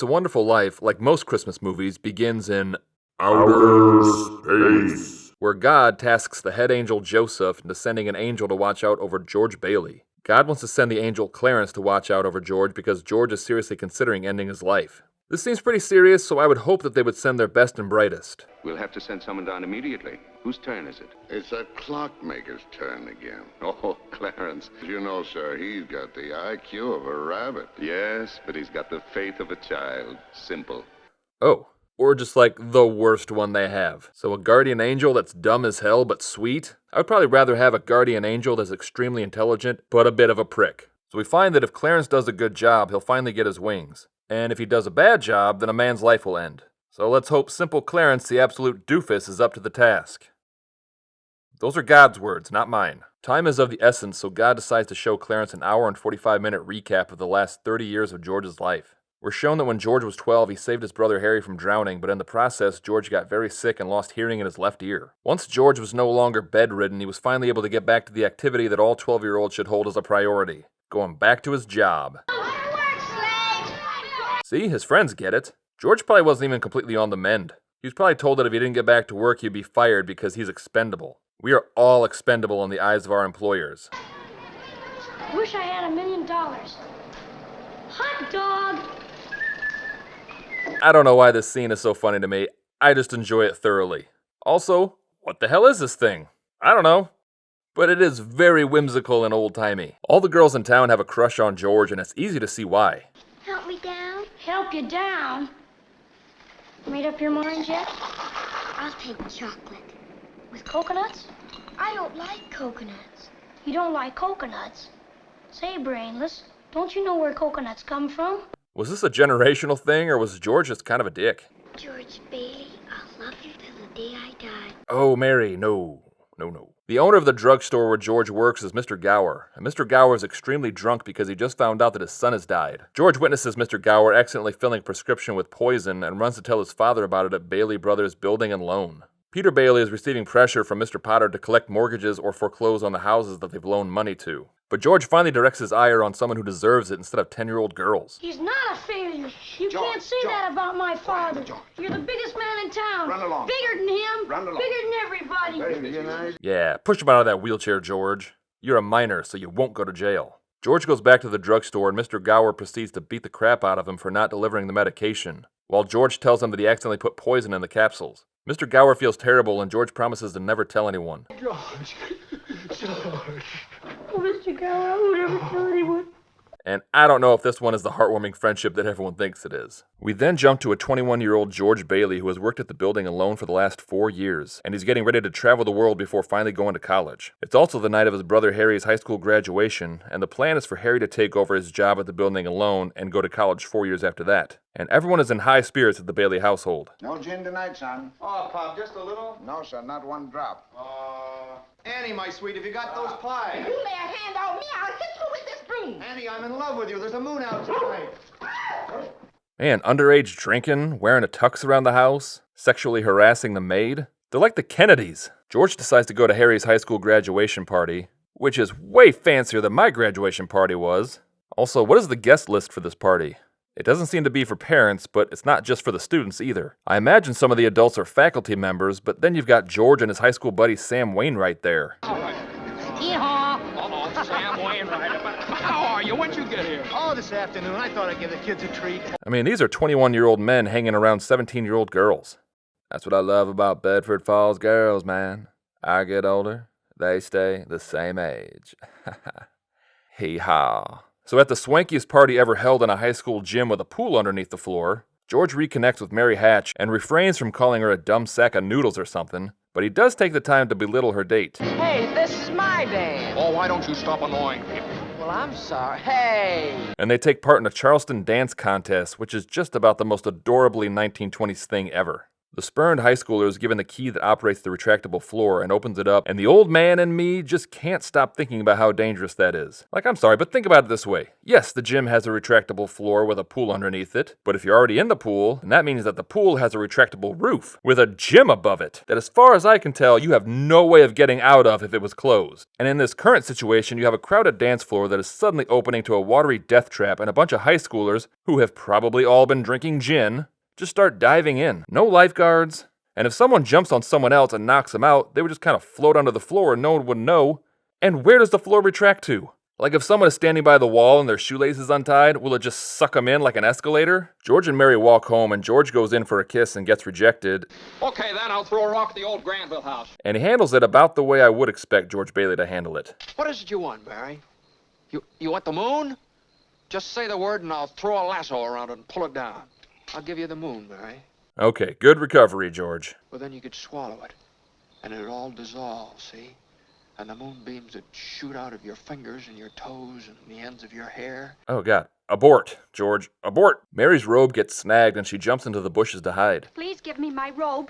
It's a Wonderful Life, like most Christmas movies, begins in outer space, where God tasks the head angel Joseph into sending an angel to watch out over George Bailey. God wants to send the angel Clarence to watch out over George because George is seriously considering ending his life. This seems pretty serious, so I would hope that they would send their best and brightest. We'll have to send someone down immediately. Whose turn is it? It's that clockmaker's turn again. Oh, Clarence. You know, sir, he's got the IQ of a rabbit. Yes, but he's got the faith of a child. Simple. Oh, or just like the worst one they have. So a guardian angel that's dumb as hell but sweet? I would probably rather have a guardian angel that's extremely intelligent but a bit of a prick. So we find that if Clarence does a good job, he'll finally get his wings. And if he does a bad job, then a man's life will end. So let's hope simple Clarence, the absolute doofus, is up to the task. Those are God's words, not mine. Time is of the essence, so God decides to show Clarence an hour and 45-minute recap of the last 30 years of George's life. We're shown that when George was 12, he saved his brother Harry from drowning, but in the process, George got very sick and lost hearing in his left ear. Once George was no longer bedridden, he was finally able to get back to the activity that all 12-year-olds should hold as a priority: going back to his job. See, his friends get it. George probably wasn't even completely on the mend. He was probably told that if he didn't get back to work, he'd be fired because he's expendable. We are all expendable in the eyes of our employers. Wish I had $1 million. Hot dog! I don't know why this scene is so funny to me. I just enjoy it thoroughly. Also, what the hell is this thing? I don't know. But it is very whimsical and old-timey. All the girls in town have a crush on George, and it's easy to see why. Help me down? Help you down? Made up your mind yet? I'll take chocolate. With coconuts? I don't like coconuts. You don't like coconuts? Say, Brainless, don't you know where coconuts come from? Was this a generational thing, or was George just kind of a dick? George Bailey, I'll love you till the day I die. Oh, Mary, no. No. The owner of the drugstore where George works is Mr. Gower, and Mr. Gower is extremely drunk because he just found out that his son has died. George witnesses Mr. Gower accidentally filling a prescription with poison and runs to tell his father about it at Bailey Brothers Building and Loan. Peter Bailey is receiving pressure from Mr. Potter to collect mortgages or foreclose on the houses that they've loaned money to. But George finally directs his ire on someone who deserves it instead of 10-year-old girls. He's not a failure. You George, can't say George. that about my father. George. You're the biggest man in town. Run along. Bigger than him. Run along. Bigger than everybody. Yeah, push him out of that wheelchair, George. You're a minor, so you won't go to jail. George goes back to the drugstore, and Mr. Gower proceeds to beat the crap out of him for not delivering the medication, while George tells him that he accidentally put poison in the capsules. Mr. Gower feels terrible, and George promises to never tell anyone. Oh, Mr. Gower, I would never tell anyone. And I don't know if this one is the heartwarming friendship that everyone thinks it is. We then jump to a 21-year-old George Bailey who has worked at the building alone for the last 4 years, and he's getting ready to travel the world before finally going to college. It's also the night of his brother Harry's high school graduation, and the plan is for Harry to take over his job at the building alone and go to college 4 years after that. And everyone is in high spirits at the Bailey household. No gin tonight, son. Oh, Pop, just a little? No, sir, not one drop. Annie, my sweet, have you got those pies? You lay a hand on me, I'll hit you with this broom. Annie, I'm in love with you. There's a moon out tonight. Man, underage drinking, wearing a tux around the house, sexually harassing the maid. They're like the Kennedys. George decides to go to Harry's high school graduation party, which is way fancier than my graduation party was. Also, what is the guest list for this party? It doesn't seem to be for parents, but it's not just for the students either. I imagine some of the adults are faculty members, but then you've got George and his high school buddy Sam Wainwright there. Yeehaw! Uh-oh, Sam Wainwright. How are you? When'd you get here? Oh, this afternoon. I thought I'd give the kids a treat. I mean, these are 21-year-old men hanging around 17-year-old girls. That's what I love about Bedford Falls girls, man. I get older, they stay the same age. Hee-haw. So at the swankiest party ever held in a high school gym with a pool underneath the floor, George reconnects with Mary Hatch and refrains from calling her a dumb sack of noodles or something, but he does take the time to belittle her date. Hey, this is my dance. Oh, why don't you stop annoying people? Well, I'm sorry. Hey! And they take part in a Charleston dance contest, which is just about the most adorably 1920s thing ever. The spurned high schooler is given the key that operates the retractable floor and opens it up, and the old man in me just can't stop thinking about how dangerous that is. Like, I'm sorry, but think about it this way. Yes, the gym has a retractable floor with a pool underneath it, but if you're already in the pool, then that means that the pool has a retractable roof with a gym above it that, as far as I can tell, you have no way of getting out of if it was closed. And in this current situation, you have a crowded dance floor that is suddenly opening to a watery death trap, and a bunch of high schoolers, who have probably all been drinking gin, just start diving in. No lifeguards. And if someone jumps on someone else and knocks them out, they would just kind of float onto the floor and no one would know. And where does the floor retract to? Like if someone is standing by the wall and their shoelace is untied, will it just suck them in like an escalator? George and Mary walk home and George goes in for a kiss and gets rejected. Okay, then I'll throw a rock at the old Granville house. And he handles it about the way I would expect George Bailey to handle it. What is it you want, Barry? You want the moon? Just say the word and I'll throw a lasso around it and pull it down. I'll give you the moon, Barry. Okay, good recovery, George. Well, then you could swallow it, and it'd all dissolve, see? And the moonbeams would shoot out of your fingers and your toes and the ends of your hair. Oh, God. Abort, George. Abort! Mary's robe gets snagged and she jumps into the bushes to hide. Please give me my robe.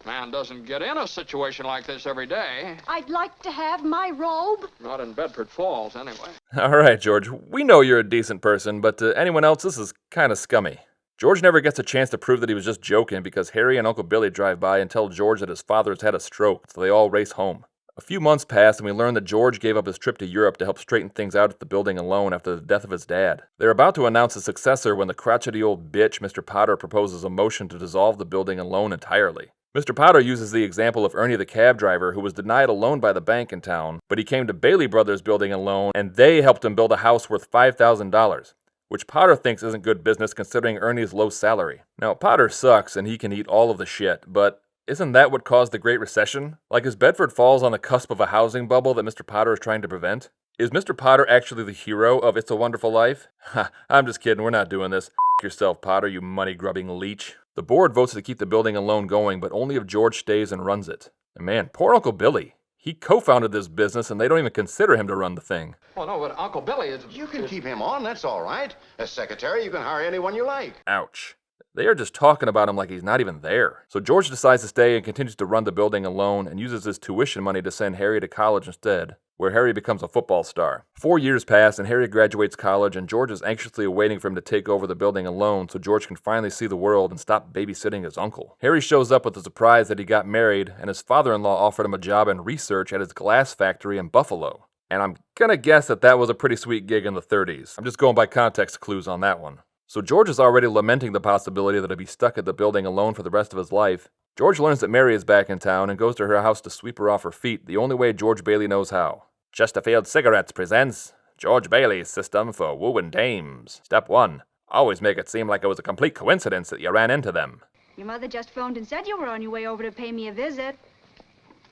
Man doesn't get in a situation like this every day. I'd like to have my robe. Not in Bedford Falls, anyway. All right, George. We know you're a decent person, but to anyone else, this is kind of scummy. George never gets a chance to prove that he was just joking because Harry and Uncle Billy drive by and tell George that his father's had a stroke, so they all race home. A few months pass and we learn that George gave up his trip to Europe to help straighten things out at the building alone after the death of his dad. They're about to announce a successor when the crotchety old bitch, Mr. Potter, proposes a motion to dissolve the building alone entirely. Mr. Potter uses the example of Ernie the cab driver who was denied a loan by the bank in town, but he came to Bailey Brothers building a loan and they helped him build a house worth $5,000, which Potter thinks isn't good business considering Ernie's low salary. Now, Potter sucks and he can eat all of the shit, but isn't that what caused the Great Recession? Like, is Bedford Falls on the cusp of a housing bubble that Mr. Potter is trying to prevent? Is Mr. Potter actually the hero of It's a Wonderful Life? Ha, I'm just kidding, we're not doing this. F yourself, Potter, you money-grubbing leech. The board votes to keep the building alone going, but only if George stays and runs it. And man, poor Uncle Billy. He co-founded this business and they don't even consider him to run the thing. Well, no, but Uncle Billy is... You can keep him on, that's all right. As secretary, you can hire anyone you like. Ouch. They are just talking about him like he's not even there. So George decides to stay and continues to run the building alone and uses his tuition money to send Harry to college instead, where Harry becomes a football star. 4 years pass and Harry graduates college and George is anxiously waiting for him to take over the building alone so George can finally see the world and stop babysitting his uncle. Harry shows up with the surprise that he got married and his father-in-law offered him a job in research at his glass factory in Buffalo. And I'm gonna guess that that was a pretty sweet gig in the 30s. I'm just going by context clues on that one. So George is already lamenting the possibility that he'll be stuck at the building alone for the rest of his life. George learns that Mary is back in town and goes to her house to sweep her off her feet the only way George Bailey knows how. Chesterfield Cigarettes presents George Bailey's System for Wooing Dames. Step 1. Always make it seem like it was a complete coincidence that you ran into them. Your mother just phoned and said you were on your way over to pay me a visit.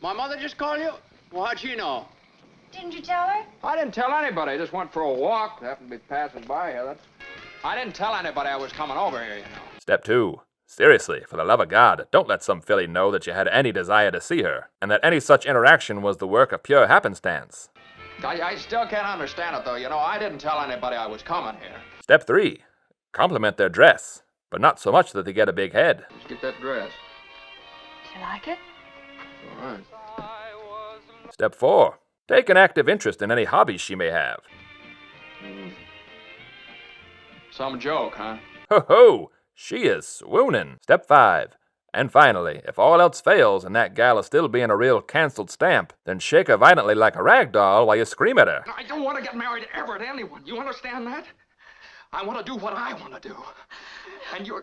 My mother just called you? Well, how'd she know? Didn't you tell her? I didn't tell anybody. I just went for a walk. Happened to be passing by here. I didn't tell anybody I was coming over here, you know. Step 2. Seriously, for the love of God, don't let some filly know that you had any desire to see her, and that any such interaction was the work of pure happenstance. I still can't understand it, though. You know, I didn't tell anybody I was coming here. Step 3. Compliment their dress, but not so much that they get a big head. Let's get that dress. Do you like it? All right. Step 4. Take an active interest in any hobbies she may have. Some joke, huh? Ho ho! She is swooning. Step 5. And finally, if all else fails and that gal is still being a real cancelled stamp, then shake her violently like a rag doll while you scream at her. I don't want to get married ever to anyone. You understand that? I want to do what I want to do. And you're...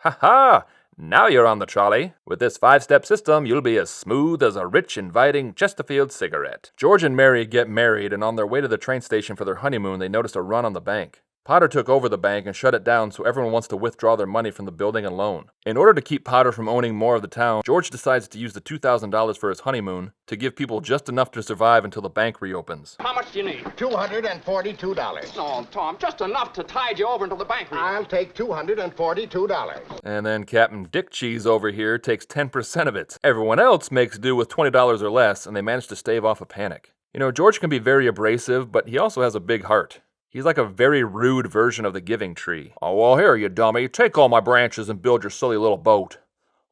Ha ha! Now you're on the trolley. With this 5-step system, you'll be as smooth as a rich, inviting Chesterfield cigarette. George and Mary get married, and on their way to the train station for their honeymoon, they noticed a run on the bank. Potter took over the bank and shut it down so everyone wants to withdraw their money from the building and loan. In order to keep Potter from owning more of the town, George decides to use the $2,000 for his honeymoon to give people just enough to survive until the bank reopens. How much do you need? $242. No, Tom, just enough to tide you over until the bank reopens. I'll take $242. And then Captain Dick Cheese over here takes 10% of it. Everyone else makes do with $20 or less, and they manage to stave off a panic. You know, George can be very abrasive, but he also has a big heart. He's like a very rude version of the giving tree. Oh, well, here, you dummy. Take all my branches and build your silly little boat.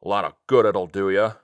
A lot of good it'll do ya.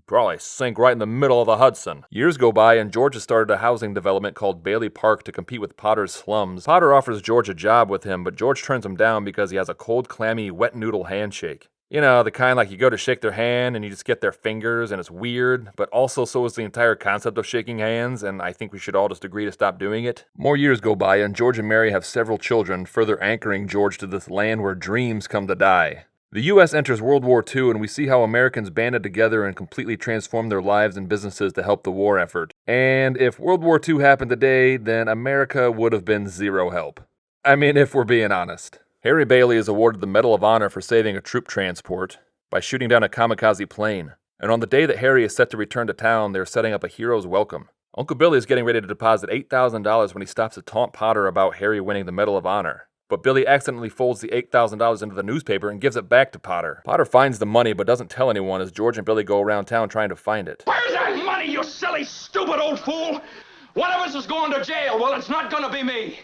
Probably sink right in the middle of the Hudson. Years go by and George has started a housing development called Bailey Park to compete with Potter's slums. Potter offers George a job with him, but George turns him down because he has a cold, clammy, wet noodle handshake. You know, the kind like you go to shake their hand and you just get their fingers and it's weird, but also so is the entire concept of shaking hands, and I think we should all just agree to stop doing it. More years go by and George and Mary have several children, further anchoring George to this land where dreams come to die. The U.S. enters World War II, and we see how Americans banded together and completely transformed their lives and businesses to help the war effort. And if World War II happened today, then America would have been zero help. I mean, if we're being honest. Harry Bailey is awarded the Medal of Honor for saving a troop transport by shooting down a kamikaze plane. And on the day that Harry is set to return to town, they're setting up a hero's welcome. Uncle Billy is getting ready to deposit $8,000 when he stops to taunt Potter about Harry winning the Medal of Honor. But Billy accidentally folds the $8,000 into the newspaper and gives it back to Potter. Potter finds the money but doesn't tell anyone as George and Billy go around town trying to find it. Where's that money, you silly, stupid old fool? One of us is going to jail. Well, it's not gonna be me.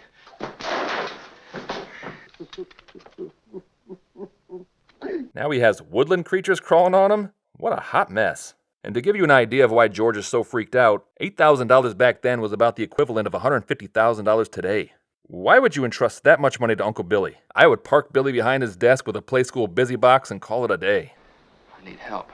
Now he has woodland creatures crawling on him? What a hot mess. And to give you an idea of why George is so freaked out, $8,000 back then was about the equivalent of $150,000 today. Why would you entrust that much money to Uncle Billy? I would park Billy behind his desk with a Play School busy box and call it a day. I need help.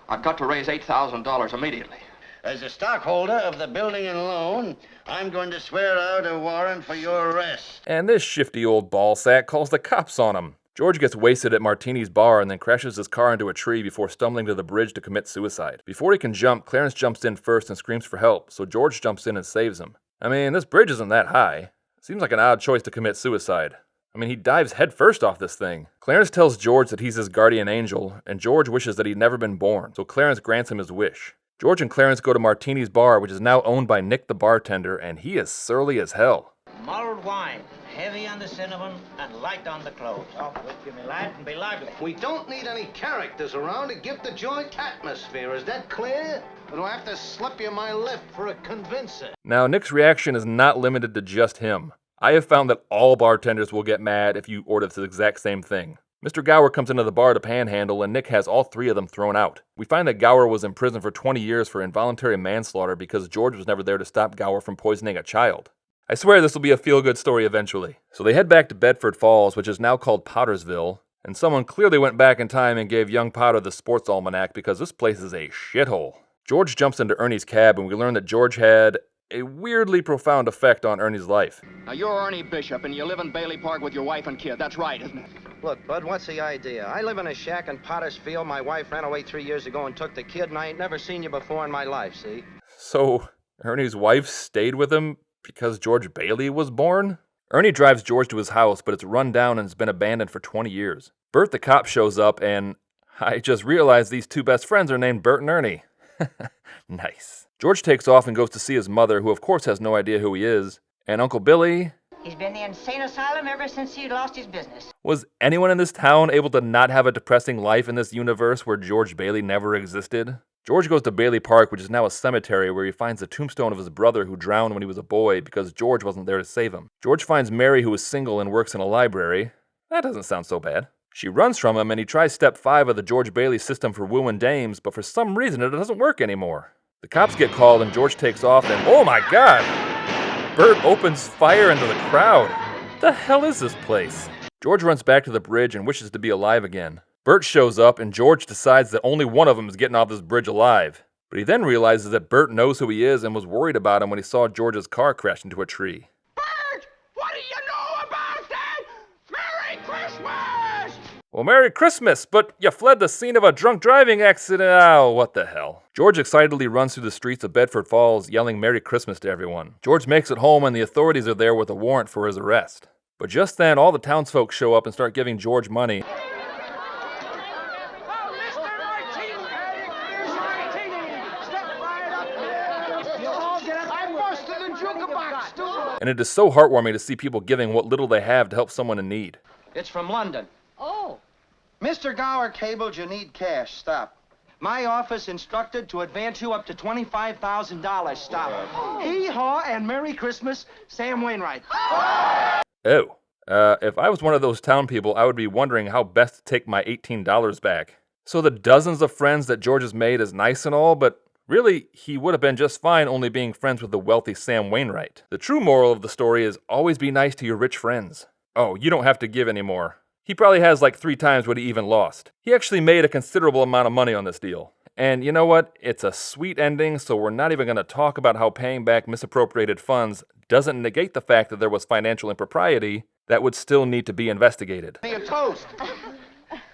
I've got to raise $8,000 immediately. As a stockholder of the building and loan, I'm going to swear out a warrant for your arrest. And this shifty old ballsack calls the cops on him. George gets wasted at Martini's bar and then crashes his car into a tree before stumbling to the bridge to commit suicide. Before he can jump, Clarence jumps in first and screams for help, so George jumps in and saves him. I mean, this bridge isn't that high. Seems like an odd choice to commit suicide. I mean, he dives headfirst off this thing. Clarence tells George that he's his guardian angel, and George wishes that he'd never been born, so Clarence grants him his wish. George and Clarence go to Martini's bar, which is now owned by Nick the bartender, and he is surly as hell. Mulled wine, heavy on the cinnamon and light on the cloves. Off with you, me lad, and be lively. We don't need any characters around to give the joint atmosphere. Is that clear? Or do I have to slip you my lip for a convincer? Now, Nick's reaction is not limited to just him. I have found that all bartenders will get mad if you order the exact same thing. Mr. Gower comes into the bar to panhandle, and Nick has all three of them thrown out. We find that Gower was in prison for 20 years for involuntary manslaughter because George was never there to stop Gower from poisoning a child. I swear this will be a feel-good story eventually. So they head back to Bedford Falls, which is now called Pottersville, and someone clearly went back in time and gave young Potter the sports almanac because this place is a shithole. George jumps into Ernie's cab, and we learn that George had a weirdly profound effect on Ernie's life. Now, you're Ernie Bishop, and you live in Bailey Park with your wife and kid. That's right, isn't it? Look, Bud, what's the idea? I live in a shack in Pottersfield. My wife ran away 3 years ago and took the kid, and I ain't never seen you before in my life, see? So, Ernie's wife stayed with him because George Bailey was born? Ernie drives George to his house, but it's run down and has been abandoned for 20 years. Bert the cop shows up, and I just realized these two best friends are named Bert and Ernie. Nice. George takes off and goes to see his mother, who of course has no idea who he is, and Uncle Billy... He's been in the insane asylum ever since he lost his business. Was anyone in this town able to not have a depressing life in this universe where George Bailey never existed? George goes to Bailey Park, which is now a cemetery, where he finds the tombstone of his brother who drowned when he was a boy because George wasn't there to save him. George finds Mary, who is single and works in a library. That doesn't sound so bad. She runs from him, and he tries step 5 of the George Bailey system for wooing dames, but for some reason it doesn't work anymore. The cops get called, and George takes off, and oh my god! Bert opens fire into the crowd. The hell is this place? George runs back to the bridge and wishes to be alive again. Bert shows up, and George decides that only one of them is getting off this bridge alive. But he then realizes that Bert knows who he is and was worried about him when he saw George's car crash into a tree. Bert! What do you know about that? Merry Christmas! Well, Merry Christmas, but you fled the scene of a drunk driving accident. Oh, what the hell. George excitedly runs through the streets of Bedford Falls, yelling Merry Christmas to everyone. George makes it home, and the authorities are there with a warrant for his arrest. But just then, all the townsfolk show up and start giving George money. And it is so heartwarming to see people giving what little they have to help someone in need. It's from London. Oh. Mr. Gower cabled you need cash. Stop. My office instructed to advance you up to $25,000. Stop. Hee-haw and Merry Christmas, Sam Wainwright. Oh. If I was one of those town people, I would be wondering how best to take my $18 back. So the dozens of friends that George has made is nice and all, but really, he would have been just fine only being friends with the wealthy Sam Wainwright. The true moral of the story is always be nice to your rich friends. Oh, you don't have to give anymore. He probably has like 3 times what he even lost. He actually made a considerable amount of money on this deal. And you know what? It's a sweet ending, so we're not even going to talk about how paying back misappropriated funds doesn't negate the fact that there was financial impropriety that would still need to be investigated. A toast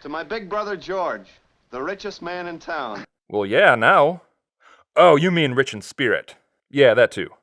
to my big brother George, the richest man in town. Well, yeah, now. Oh, you mean rich in spirit. Yeah, that too.